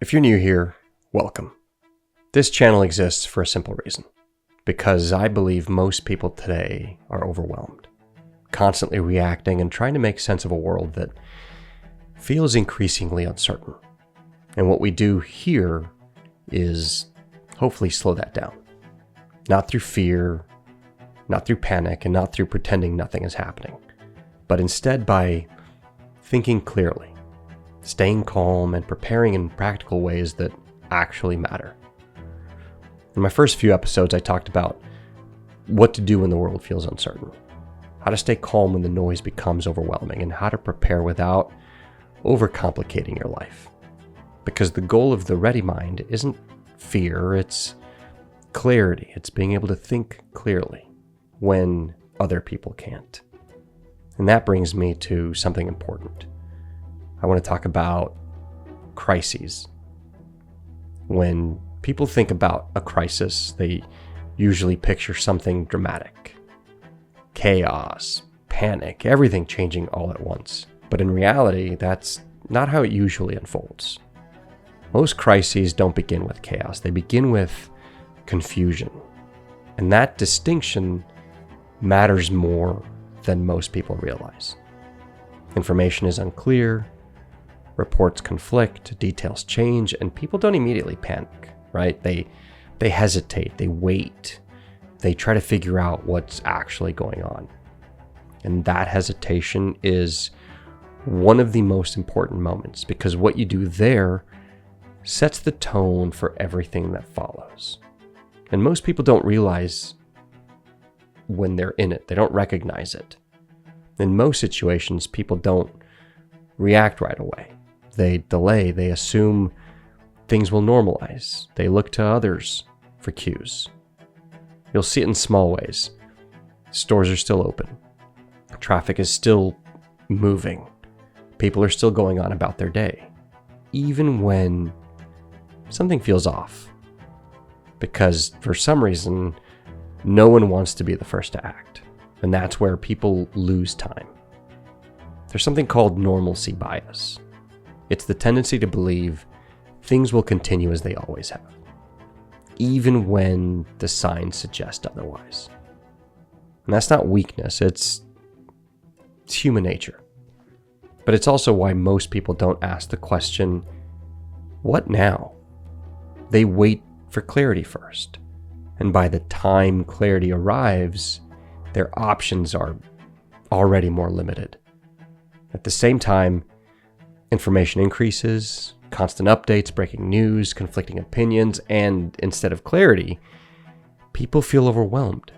If you're new here, welcome. This channel exists for a simple reason. Because I believe most people today are overwhelmed, constantly reacting and trying to make sense of a world that feels increasingly uncertain. And what we do here is hopefully slow that down. Not through fear, not through panic, and not through pretending nothing is happening, but instead by thinking clearly, staying calm, and preparing in practical ways that actually matter. In my first few episodes, I talked about what to do when the world feels uncertain, how to stay calm when the noise becomes overwhelming, and how to prepare without overcomplicating your life. Because the goal of the ready mind isn't fear, it's clarity. It's being able to think clearly when other people can't. And that brings me to something important. I want to talk about crises. When people think about a crisis, they usually picture something dramatic. Chaos, panic, everything changing all at once. But in reality, that's not how it usually unfolds. Most crises don't begin with chaos. They begin with confusion. And that distinction matters more than most people realize. Information is unclear, reports conflict, details change, and people don't immediately panic, right? They hesitate, they wait, they try to figure out what's actually going on. And that hesitation is one of the most important moments, because what you do there sets the tone for everything that follows. And most people don't realize when they're in it. They don't recognize it. In most situations, people don't react right away. They delay, they assume things will normalize. They look to others for cues. You'll see it in small ways. Stores are still open. Traffic is still moving. People are still going on about their day, even when something feels off. Because for some reason, no one wants to be the first to act. And that's where people lose time. There's something called normalcy bias. It's the tendency to believe things will continue as they always have, even when the signs suggest otherwise. And that's not weakness, it's human nature. But it's also why most people don't ask the question, what now? They wait for clarity first. And by the time clarity arrives, their options are already more limited. At the same time, information increases, constant updates, breaking news, conflicting opinions, and instead of clarity, people feel overwhelmed.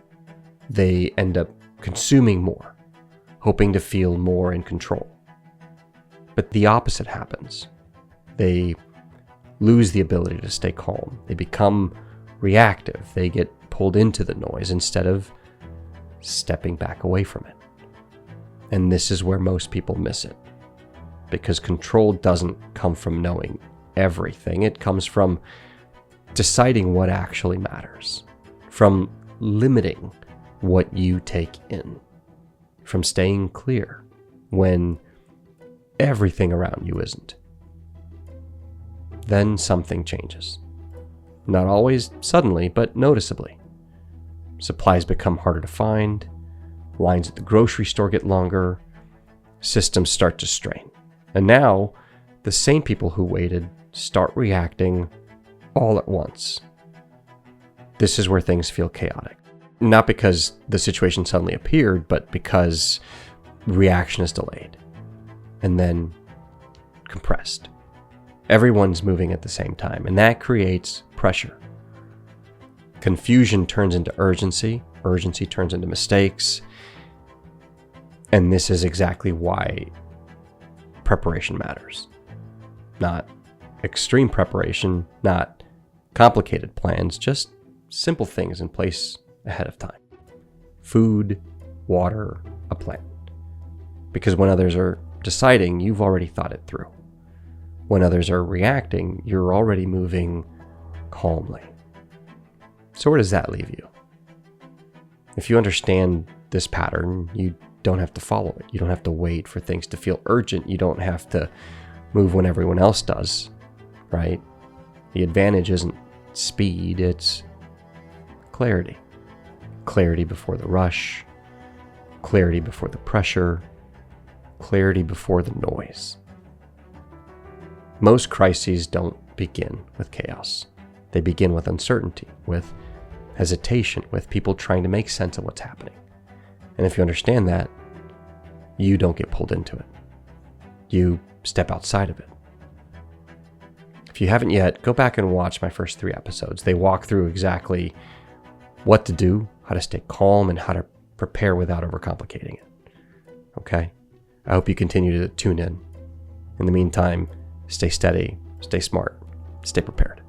They end up consuming more, hoping to feel more in control. But the opposite happens. They lose the ability to stay calm. They become reactive. They get pulled into the noise instead of stepping back away from it. And this is where most people miss it. Because control doesn't come from knowing everything. It comes from deciding what actually matters, from limiting what you take in, from staying clear when everything around you isn't. Then something changes. Not always suddenly, but noticeably. Supplies become harder to find, lines at the grocery store get longer, systems start to strain. And now, the same people who waited start reacting all at once. This is where things feel chaotic. Not because the situation suddenly appeared, but because reaction is delayed and then compressed. Everyone's moving at the same time, and that creates pressure. Confusion turns into urgency. Urgency turns into mistakes. And this is exactly why preparation matters. Not extreme preparation, not complicated plans, just simple things in place ahead of time. Food, water, a plan. Because when others are deciding, you've already thought it through. When others are reacting, you're already moving calmly. So where does that leave you? If you understand this pattern, you don't have to follow it. You don't have to wait for things to feel urgent. You don't have to move when everyone else does, right? The advantage isn't speed, it's clarity. Clarity before the rush, clarity before the pressure, clarity before the noise. Most crises don't begin with chaos. They begin with uncertainty, with hesitation, with people trying to make sense of what's happening. And if you understand that, you don't get pulled into it. You step outside of it. If you haven't yet, go back and watch my first 3 episodes. They walk through exactly what to do, how to stay calm, and how to prepare without overcomplicating it. Okay? I hope you continue to tune in. In the meantime, stay steady, stay smart, stay prepared.